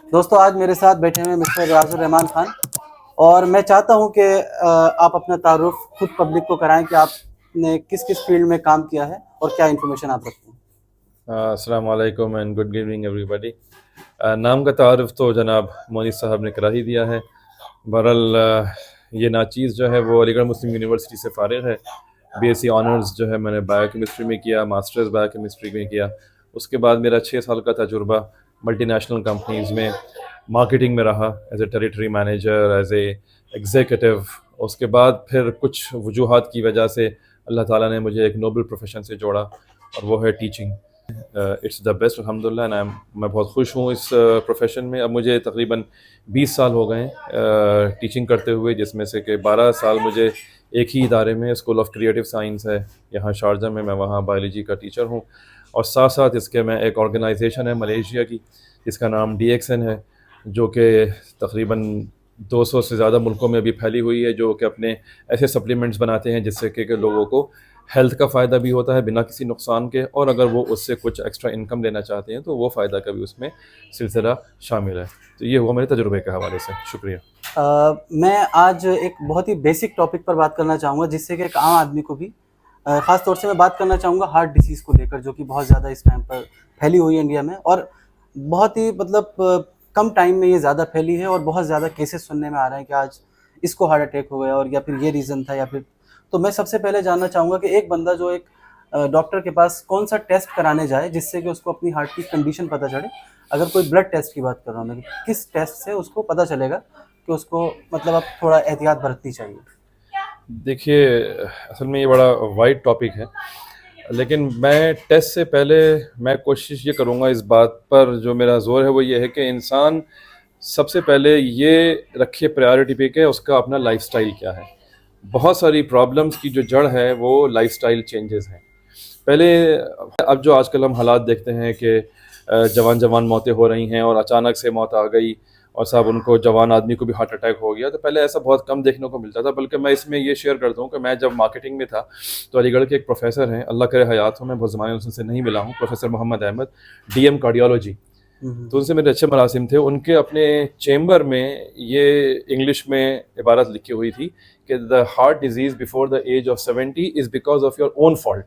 दोस्तों आज मेरे साथ बैठे हुए मिस्टर राजुल रहमान खान और मैं चाहता हूं कि आप अपना तारुफ खुद पब्लिक को कराएं कि आपने किस किस फील्ड में काम किया है और क्या इन्फॉर्मेशन आप रखते हैं। अस्सलाम वालेकुम एंड गुड इवनिंग एवरीबॉडी। नाम का तारुफ तो जनाब मोनी साहब ने करा ही दिया है। बहरहाल ये नाचीज़ जो है वो अलीगढ़ मुस्लिम यूनिवर्सिटी से फ़ारिग है। बीएससी ऑनर्स जो है मैंने बायोकेमिस्ट्री में किया, मास्टर्स बायोकेमिस्ट्री में किया। उसके बाद मेरा 6 साल का तजुर्बा मल्टीनेशनल कंपनीज़ में मार्केटिंग में रहा, as a territory manager, as a executive. उसके बाद फिर कुछ वजूहात की वजह से अल्लाह ताला ने मुझे एक नोबल प्रोफेशन से जोड़ा और वो है टीचिंग। इट्स द बेस्ट अल्हम्दुलिल्लाह। मैं बहुत खुश हूँ इस प्रोफेशन में। अब मुझे तकरीबन 20 साल हो गए हैं टीचिंग करते हुए, जिसमें से कि 12 साल मुझे एक ही इदारे में, स्कूल ऑफ क्रिएटिव साइंस है यहाँ शारजा में, मैं वहाँ बायोलॉजी का टीचर हूँ। और साथ साथ इसके मैं एक ऑर्गेनाइजेशन है मलेशिया की जिसका नाम DXN है, जो कि तकरीबन 200 से ज़्यादा मुल्कों में अभी फैली हुई है, जो कि अपने ऐसे सप्लीमेंट्स बनाते हैं जिससे कि लोगों को हेल्थ का फ़ायदा भी होता है बिना किसी नुकसान के, और अगर वो उससे कुछ एक्स्ट्रा इनकम लेना चाहते हैं तो वो फ़ायदा का भी उसमें सिलसिला शामिल है। तो ये हुआ मेरे तजुर्बे के हवाले से। शुक्रिया। मैं आज एक बहुत ही बेसिक टॉपिक पर बात करना चाहूँगा जिससे कि एक आम आदमी को भी ख़ास तौर से मैं बात करना चाहूँगा हार्ट डिसीज़ को लेकर, जो कि बहुत ज़्यादा इस टाइम पर फैली हुई है इंडिया में और बहुत ही मतलब कम टाइम में ये ज़्यादा फैली है और बहुत ज़्यादा केसेस सुनने में आ रहे हैं कि आज इसको हार्ट अटैक हो गया और या फिर ये रीज़न था या फिर। तो मैं सबसे पहले जानना चाहूँगा कि एक बंदा जो एक डॉक्टर के पास कौन सा टेस्ट कराने जाए जिससे कि उसको अपनी हार्ट की कंडीशन पता चले। अगर कोई ब्लड टेस्ट की बात कर रहा हूँ मैं, किस टेस्ट से उसको पता चलेगा कि उसको मतलब अब थोड़ा एहतियात बरतनी चाहिए। देखिए, असल में ये बड़ा वाइड टॉपिक है, लेकिन मैं टेस्ट से पहले मैं कोशिश ये करूँगा, इस बात पर जो मेरा ज़ोर है वो ये है कि इंसान सबसे पहले ये रखे प्रायोरिटी पे कि उसका अपना लाइफस्टाइल क्या है। बहुत सारी प्रॉब्लम्स की जो जड़ है वो लाइफस्टाइल चेंजेस हैं। पहले, अब जो आजकल हम हालात देखते हैं कि जवान जवान मौतें हो रही हैं और अचानक से मौत आ गई और साहब उनको, जवान आदमी को भी हार्ट अटैक हो गया, तो पहले ऐसा बहुत कम देखने को मिलता था। बल्कि मैं इसमें ये शेयर करता हूँ कि मैं जब मार्केटिंग में था तो अलीगढ़ के एक प्रोफेसर हैं, अल्लाह करे हयात हो, मैं बहुत ज़माने उनसे नहीं मिला हूँ, professor Mohammad Ahmad, DM cardiology. तो उनसे मेरे अच्छे मरासिम थे। उनके अपने चेम्बर में ये इंग्लिश में इबारत लिखी हुई थी कि the heart disease before the age of 70 is because of your own fault.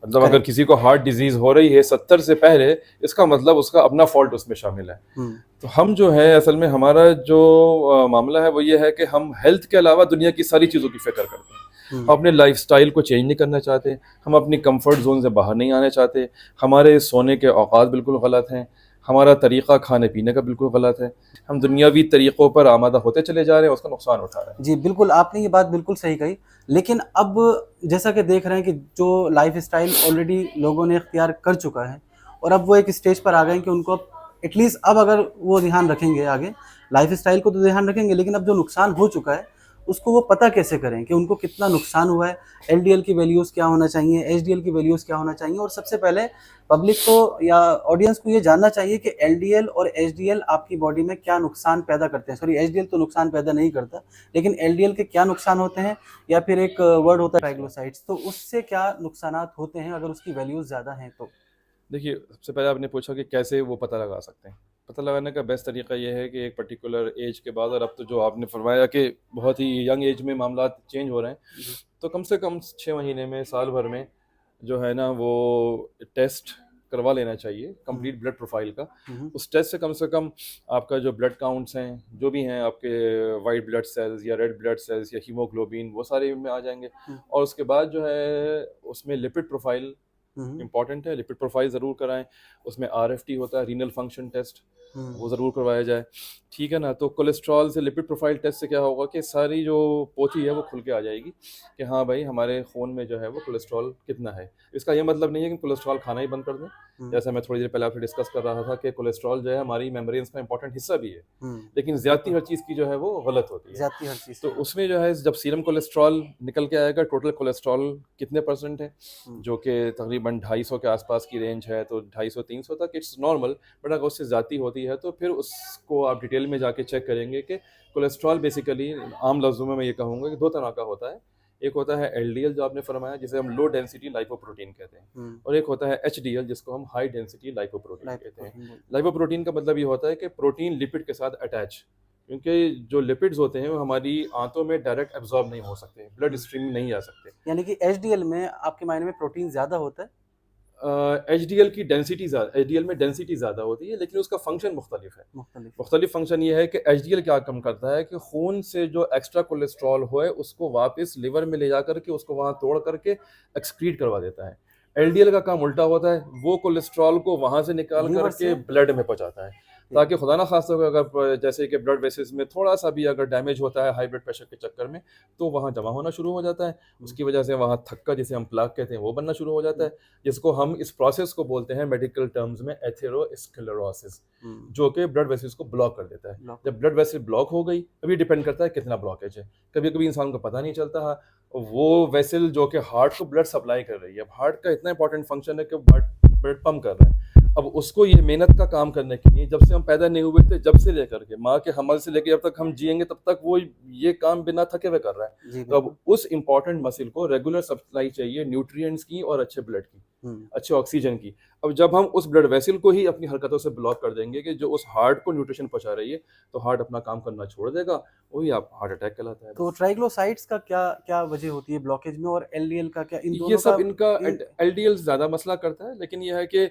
मतलब अगर करेक्ट। किसी को हार्ट डिजीज हो रही है 70 से पहले, इसका मतलब उसका अपना फॉल्ट उसमें शामिल है। तो हम जो है, असल में हमारा जो मामला है वो ये है कि हम हेल्थ के अलावा दुनिया की सारी चीज़ों की फिक्र करते हैं। हम अपने लाइफस्टाइल को चेंज नहीं करना चाहते, हम अपनी कंफर्ट जोन से बाहर नहीं आने चाहते, हमारे सोने के औकात बिल्कुल गलत हैं, हमारा तरीक़ा खाने पीने का बिल्कुल गलत है, हम दुनियावी तरीक़ों पर आमादा होते चले जा रहे हैं, उसका नुकसान उठा रहे हैं। जी, बिल्कुल, आपने ये बात बिल्कुल सही कही। लेकिन अब जैसा कि देख रहे हैं कि जो लाइफ़स्टाइल ऑलरेडी लोगों ने इख्तियार कर चुका है और अब वो एक स्टेज पर आ गए हैं कि उनको अब एटलीस्ट अब अगर वो ध्यान रखेंगे आगे, लाइफ़स्टाइल को तो ध्यान रखेंगे लेकिन अब जो नुकसान हो चुका है, उसको वो पता कैसे करें कि उनको कितना नुकसान हुआ है, एलडीएल की वैल्यूज़ क्या होना चाहिए, एचडीएल की वैल्यूज़ क्या होना चाहिए। और सबसे पहले पब्लिक को या ऑडियंस को ये जानना चाहिए कि एलडीएल और एचडीएल आपकी बॉडी में क्या नुकसान पैदा करते हैं। सॉरी, एचडीएल तो नुकसान पैदा नहीं करता, लेकिन एलडीएल के क्या नुकसान होते हैं, या फिर एक वर्ड होता है ट्राइग्लिसराइड्स, तो उससे क्या नुकसानात होते हैं अगर उसकी वैल्यूज़ ज़्यादा हैं तो? देखिए, सबसे पहले आपने पूछा कि कैसे वो पता लगा सकते हैं। पता लगाने का बेस्ट तरीका ये है कि एक पर्टिकुलर एज के बाद, और अब तो जो आपने फरमाया कि बहुत ही यंग एज में मामला चेंज हो रहे हैं, जी। तो कम से कम 6 महीने में, साल भर में जो है ना वो टेस्ट करवा लेना चाहिए, हुँ, कंप्लीट ब्लड प्रोफाइल का। हुँ, उस टेस्ट से कम आपका जो ब्लड काउंट्स हैं, जो भी हैं आपके, वाइट ब्लड सेल्स या रेड ब्लड सेल्स या हीमोग्लोबिन, वो सारे में आ जाएंगे। हुँ, और उसके बाद जो है उसमें लिपिड प्रोफाइल हुँ, इंपॉर्टेंट है, लिपिड प्रोफाइल ज़रूर कराएं। उसमें RFT होता है, रीनल फंक्शन टेस्ट, हुँ, वो ज़रूर करवाया जाए। ठीक है ना? तो कोलेस्ट्रॉल से, लिपिड प्रोफाइल टेस्ट से क्या होगा कि सारी जो पोथी है वो खुल के आ जाएगी कि हाँ भाई, हमारे खून में जो है वो कोलेस्ट्रॉल कितना है। इसका ये मतलब नहीं है कि कोलेस्ट्रॉल खाना ही बंद कर दें। हुँ, जैसा मैं थोड़ी देर पहले आपसे डिस्कस कर रहा था कि कोलेस्ट्रॉल जो है हमारी मेम्ब्रेन्स का इंपॉर्टेंट हिस्सा भी है, हुँ, लेकिन ज़्यादती हर चीज़ की जो है वो गलत होती है। ज़्यादती हर चीज़ तो की होती उसमें जो है, जब सीरम कोलेस्ट्रॉल निकल के आएगा, टोटल कोलेस्ट्रॉल कितने परसेंट है, है। हुँ, जो कि तकरीबन 250 के आसपास की रेंज है, तो 250-300 तक इट्स नॉर्मल। बट अगर उससे ज़्यादा होती है तो फिर उसको आप डिटेल में जाके चेक करेंगे कि कोलेस्ट्रॉल बेसिकली, आम लफ्ज़ों में मैं ये कहूँगा कि दो तरह का होता है। एक होता है एलडीएल जो आपने फरमाया, जिसे हम लो डेंसिटी लाइपोप्रोटीन कहते हैं, और एक होता है एचडीएल जिसको हम हाई डेंसिटी लाइपोप्रोटीन कहते हैं। लाइपोप्रोटीन। लाइपोप्रोटीन का मतलब ये होता है कि प्रोटीन लिपिड के साथ अटैच, क्योंकि जो लिपिड्स होते हैं वो हमारी आंतों में डायरेक्ट एब्जॉर्ब नहीं हो सकते, ब्लड स्ट्रीम में नहीं आ सकते। यानी कि एचडीएल में आपके मायने में प्रोटीन ज़्यादा होता है? एचडीएल की डेंसिटी ज़्यादा, एचडीएल में डेंसिटी ज़्यादा होती है, लेकिन उसका फंक्शन मुख्तलिफ है। मुख्तलिफ। मुख्तलिफ फंक्शन ये है कि एचडीएल क्या कम करता है कि खून से जो एक्स्ट्रा कोलेस्ट्रॉल हो है उसको वापस लिवर में ले जा करके उसको वहाँ तोड़ करके एक्सक्रीट करवा देता है। एलडीएल का काम उल्टा होता है, वो कोलेस्ट्रॉल को वहाँ से निकाल लीवर करके से? ब्लड में पहुँचाता है, ताकि खुदा ना खास्ता हो अगर जैसे कि ब्लड वेसल्स में थोड़ा सा भी अगर डैमेज होता है हाई ब्लड प्रेशर के चक्कर में, तो वहाँ जमा होना शुरू हो जाता है। उसकी वजह से वहाँ थक्का, जिसे हम प्लाक कहते हैं, वो बनना शुरू हो जाता है, जिसको हम इस प्रोसेस को बोलते हैं मेडिकल टर्म्स में एथेरोस्क्लेरोसिस, जो कि ब्लड वेसल्स को ब्लॉक कर देता है। ब्लॉक। जब ब्लड वेसल ब्लॉक हो गई, अभी डिपेंड करता है कितना ब्लॉकेज है, कभी कभी इंसान को पता नहीं चलता है, वो वेसल जो कि हार्ट को ब्लड सप्लाई कर रही है, अब हार्ट का इतना इंपॉर्टेंट फंक्शन है कि ब्लड पंप कर रहा है, अब उसको ये मेहनत का काम करने के लिए जब से हम पैदा नहीं हुए थे, जब से लेकर के माँ के हमल से लेकर जब तक हम जिएंगे तब तक वो ये काम बिना थके हुए कर रहा है। जी तो अब बिल्कुल। उस इम्पॉर्टेंट मसल को रेगुलर सप्लाई चाहिए न्यूट्रिएंट्स की और अच्छे ब्लड की, अच्छे ऑक्सीजन की। अब जब हम उस ब्लड वेसल को ही अपनी हरकतों से ब्लॉक कर देंगे कि जो उस हार्ट को न्यूट्रिशन पहुंचा रही है, तो हार्ट अपना काम करना छोड़ देगा, वही आप हार्ट अटैक कहलाता है। तो ट्राइग्लोसाइड्स का क्या क्या वजह होती है ब्लॉकेज में, और एलडीएल का क्या, इन ये दोनों सब का? इनका एलडीएल ज़्यादा मसला करता है, लेकिन ये है कि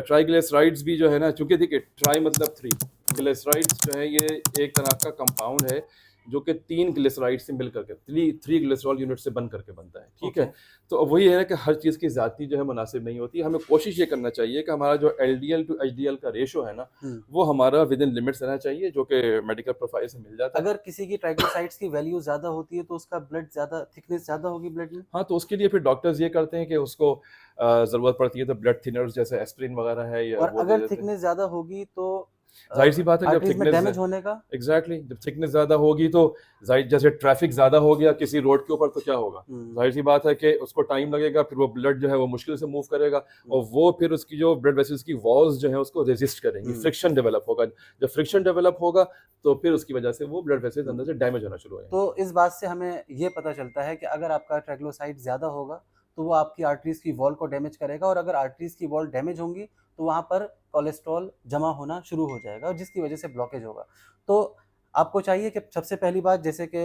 ट्राइग्लिसराइड्स भी जो है ना, चूंकि देखिए ट्राई मतलब 3, ग्लिसराइड्स जो है ये एक तरह का कंपाउंड है जो कि 3 ग्लिसराइड से मिल करके 3 ग्लिसरॉल यूनिट से बन करके बनता है, ठीक है। तो अब वही है कि हर चीज़ की ज़ाती जो है मुनासिब नहीं होती, हमें कोशिश ये करना चाहिए कि हमारा जो एलडीएल टू एचडीएल का रेशो है ना, वो हमारा विद इन लिमिट्स रहना चाहिए, जो कि मेडिकल प्रोफाइल से मिल जाता है। अगर किसी की ट्राइग्लिसराइड्स की वैल्यू ज़्यादा होती है तो उसका ब्लड ज़्यादा, थिकनेस ज़्यादा होगी ब्लड में? हाँ, तो उसके लिए फिर डॉक्टर्स ये करते हैं कि उसको ज़रूरत पड़ती है तो ब्लड थिनर्स जैसे एस्पिरिन वगैरह है या और वो दे अगर देते हैं। थिकनेस ज़्यादा होगी तो जाहिर सी बात है, जब आर्टरीज में थिकनेस डैमेज होने का? एग्जैक्टली जब थिकनेस ज़्यादा होगी तो जाहिर, जैसे ट्रैफिक ज़्यादा हो गया किसी रोड के ऊपर तो क्या होगा, जाहिर सी बात है कि उसको टाइम लगेगा, फिर वो ब्लड जो है वो मुश्किल से मूव करेगा, और वो फिर उसकी जो ब्लड वेसल्स की वॉल्स जो है उसको रेजिस्ट करेंगी, फ्रिक्शन डेवलप होगा, जब फ्रिक्शन डेवलप होगा तो फिर उसकी वजह से वो ब्लड वेसल्स अंदर से डैमेज होना शुरू हो जाएंगे। तो इस बात से हमें ये पता चलता है कि अगर आपका ट्राइग्लिसराइड ज़्यादा होगा तो वो आपकी आर्टरीज की वॉल को डैमेज करेगा, और अगर आर्टरीज की वॉल डैमेज होंगी तो वहाँ पर कोलेस्ट्रॉल जमा होना शुरू हो जाएगा, और जिसकी वजह से ब्लॉकेज होगा। तो आपको चाहिए कि सबसे पहली बात, जैसे कि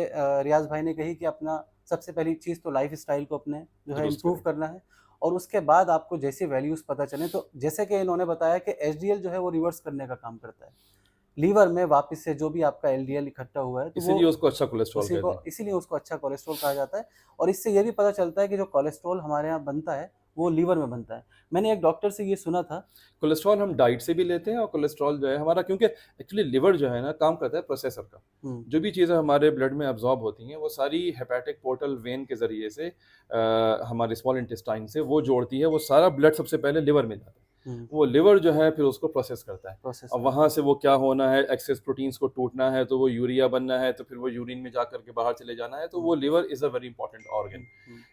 रियाज भाई ने कही, कि अपना सबसे पहली चीज़ तो लाइफ स्टाइल को अपने जो है दुरुस्त इम्प्रूव करें। करना है, और उसके बाद आपको जैसे वैल्यूज़ पता चलें, तो जैसे कि इन्होंने बताया कि एचडीएल जो है वो रिवर्स करने का काम करता है, लीवर में वापस से जो भी आपका एलडीएल इकट्ठा हुआ है तो इसीलिए वो उसको अच्छा कोलेस्ट्रॉल उसी कहते को, हैं। इसीलिए उसको अच्छा कोलेस्ट्रॉल कहा जाता है। और इससे ये भी पता चलता है कि जो कोलेस्ट्रॉल हमारे यहाँ बनता है वो लीवर में बनता है। मैंने एक डॉक्टर से ये सुना था। कोलेस्ट्रॉल हम डाइट से भी लेते हैं, और कोलेस्ट्रॉल जो है हमारा, क्योंकि एक्चुअली लिवर जो है ना काम करता है प्रोसेसर का, जो भी चीज़ें हमारे ब्लड में अब्जॉर्ब होती हैं वो सारी हेपेटिक पोर्टल वेन के ज़रिए से हमारे स्मॉल इंटेस्टाइन से वो जोड़ती है, वो सारा ब्लड सबसे पहले लिवर में जाता है, वो लिवर जो है फिर उसको प्रोसेस करता है, प्रोसेस अब वहाँ से वो क्या होना है, एक्सेस प्रोटीन्स को टूटना है तो वो यूरिया बनना है, तो फिर वो यूरिन में जा करके बाहर चले जाना है, तो वो liver is a very important organ,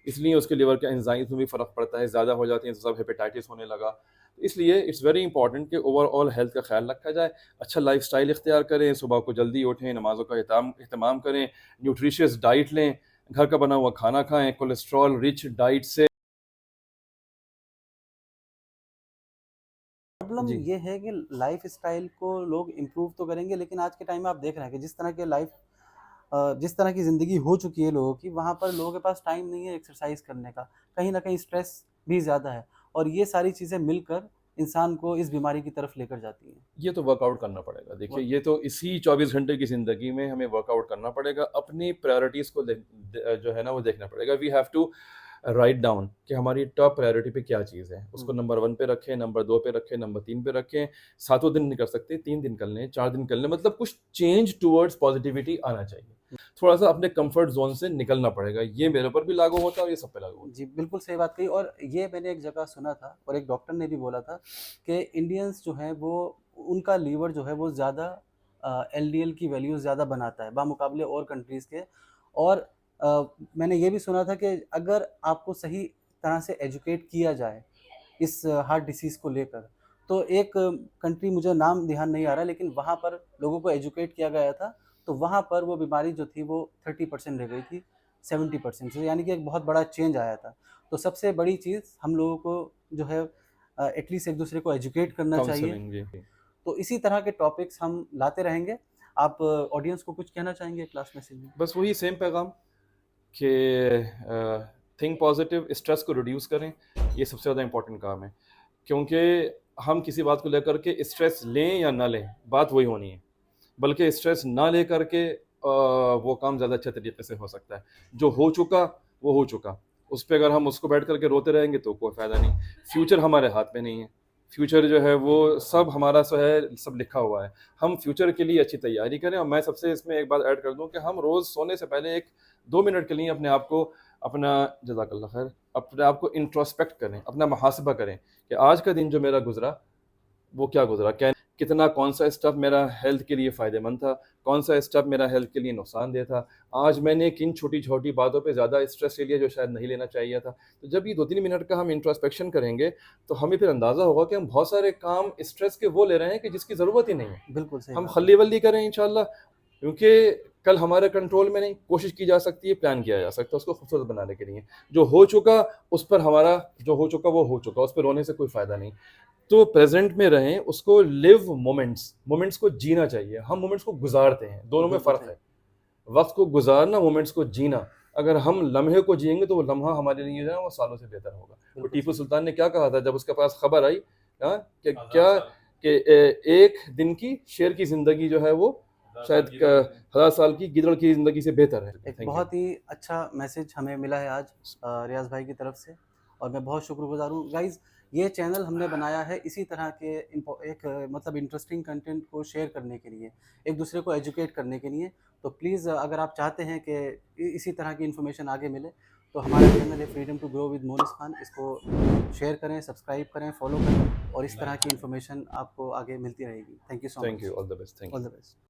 इसलिए उसके लिवर के एंजाइम्स में भी फ़र्क पड़ता है, ज़्यादा हो जाते हैं तो सब हेपेटाइटिस होने लगा, तो इसलिए इट्स वेरी इंपॉर्टेंट कि ओवरऑल हेल्थ का ख्याल रखा जाए, अच्छा लाइफस्टाइल इख्तियार करें, सुबह को जल्दी उठें, नमाज़ों का एहतमाम करें, न्यूट्रिशियस डाइट लें, घर का बना हुआ खाना खाएं, कोलेस्ट्रॉल रिच डाइट से। प्रॉब्लम जी ये है कि लाइफ स्टाइल को लोग इम्प्रूव तो करेंगे, लेकिन आज के टाइम में आप देख रहे हैं कि जिस तरह की ज़िंदगी हो चुकी है लोगों की, वहाँ पर लोगों के पास टाइम नहीं है एक्सरसाइज करने का, कहीं ना कहीं स्ट्रेस भी ज़्यादा है, और ये सारी चीज़ें मिलकर इंसान को इस बीमारी की तरफ लेकर जाती हैं। ये तो वर्कआउट करना पड़ेगा, देखिए ये तो इसी 24 घंटे की ज़िंदगी में हमें वर्कआउट करना पड़ेगा, अपनी प्रायोरिटीज़ को जो है ना वो देखना पड़ेगा, we have to write down कि हमारी टॉप प्रायोरिटी पे क्या चीज़ है, उसको नंबर 1 पे रखें, नंबर 2 पे रखें, नंबर 3 पे रखें, सातों दिन नहीं कर सकते, 3 दिन कर लें, 4 दिन कर लें, मतलब कुछ चेंज टूवर्ड्स पॉजिटिविटी आना चाहिए, थोड़ा सा अपने कंफर्ट जोन से निकलना पड़ेगा, ये मेरे ऊपर भी लागू होता है और ये सब पे लागू होता है। जी, बिल्कुल सही बात कही। और ये मैंने एक जगह सुना था, और एक डॉक्टर ने भी बोला था कि इंडियंस जो हैं वो, उनका लीवर जो है वो ज़्यादा एलडीएल की वैल्यू ज़्यादा बनाता है बामुकाबले और कंट्रीज़ के। और मैंने ये भी सुना था कि अगर आपको सही तरह से एजुकेट किया जाए इस हार्ट डिसीज़ को लेकर, तो एक कंट्री, मुझे नाम ध्यान नहीं आ रहा, लेकिन वहाँ पर लोगों को एजुकेट किया गया था, तो वहाँ पर वो बीमारी जो थी वो 30% रह गई थी, 70% से, यानी कि एक बहुत बड़ा चेंज आया था। तो सबसे बड़ी चीज़ हम लोगों को जो है एटलीस्ट एक दूसरे को एजुकेट करना चाहिए। काउंसलिंग जी। तो इसी तरह के टॉपिक्स हम लाते रहेंगे। आप ऑडियंस को कुछ कहना चाहेंगे क्लास मैसेज में? बस वही सेम पैगाम कि थिंक पॉजिटिव, स्ट्रेस को रिड्यूस करें, ये सबसे ज़्यादा इंपॉर्टेंट काम है। क्योंकि हम किसी बात को लेकर के स्ट्रेस लें या ना लें, बात वही होनी है, बल्कि स्ट्रेस ना ले करके वो काम ज़्यादा अच्छे तरीके से हो सकता है। जो हो चुका वो हो चुका, उस पर अगर हम उसको बैठ करके रोते रहेंगे तो कोई फ़ायदा नहीं। फ्यूचर हमारे हाथ में नहीं है, फ्यूचर जो है वो सब हमारा सो है, सब लिखा हुआ है। हम फ्यूचर के लिए अच्छी तैयारी करें। और मैं सबसे इसमें एक बात ऐड कर दूं कि हम रोज़ सोने से पहले 1-2 मिनट के लिए अपने आप को अपना जज़ाकल्लाह खैर अपने आप को इंट्रोस्पेक्ट करें, अपना मुहासबा करें कि आज का दिन जो मेरा गुजरा वो क्या गुजरा, क्या कितना, कौन सा स्टेप मेरा हेल्थ के लिए फ़ायदेमंद था, कौन सा स्टेप मेरा हेल्थ के लिए नुकसानदेह था, आज मैंने किन छोटी छोटी बातों पे ज़्यादा स्ट्रेस ले लिया जो शायद नहीं लेना चाहिए था। तो जब ये 2-3 मिनट का हम इंट्रोस्पेक्शन करेंगे तो हमें फिर अंदाज़ा होगा कि हम बहुत सारे काम स्ट्रेस के वो ले रहे हैं कि जिसकी ज़रूरत ही नहीं है। बिल्कुल सही हम बात है। खल्ली वल्ली करें इंशाल्लाह, क्योंकि कल हमारे कंट्रोल में नहीं, कोशिश की जा सकती है, प्लान किया जा सकता है उसको खूबसूरत बनाने के लिए। जो हो चुका उस पर हमारा, जो हो चुका वो हो चुका, उस पर रोने से कोई फ़ायदा नहीं। तो प्रेजेंट में रहें, उसको लिव मोमेंट्स को जीना चाहिए। हम मोमेंट्स को गुजारते हैं, दोनों में बिल्कुल फ़र्क सही। है। वक्त को गुजारना, मोमेंट्स को जीना। अगर हम लम्हे को जिएंगे तो वो लम्हा हमारे लिए जो है वो सालों से बेहतर होगा। तो बिल्कुल टीपू सही। सुल्तान ने क्या कहा था जब उसके पास खबर आई, हाँ, कि क्या कि एक दिन की शेर की जिंदगी जो है वो शायद 1000 साल की गिदड़ की जिंदगी से बेहतर है। एक थैंक यू। बहुत ही अच्छा मैसेज हमें मिला है आज रियाज भाई की तरफ से, और मैं बहुत शुक्रगुजार हूँ। गाइज़, ये चैनल हमने बनाया है इसी तरह के एक मतलब इंटरेस्टिंग कंटेंट को शेयर करने के लिए, एक दूसरे को एजुकेट करने के लिए। तो प्लीज़ अगर आप चाहते हैं कि इसी तरह की इन्फॉर्मेशन आगे मिले, तो हमारा चैनल है freedom to grow with Monis Khan, इसको शेयर करें, सब्सक्राइब करें, फॉलो करें, और इस तरह की इन्फॉर्मेशन आपको आगे मिलती रहेगी। Thank you so thank much. You, all the best. Thank you. All the best.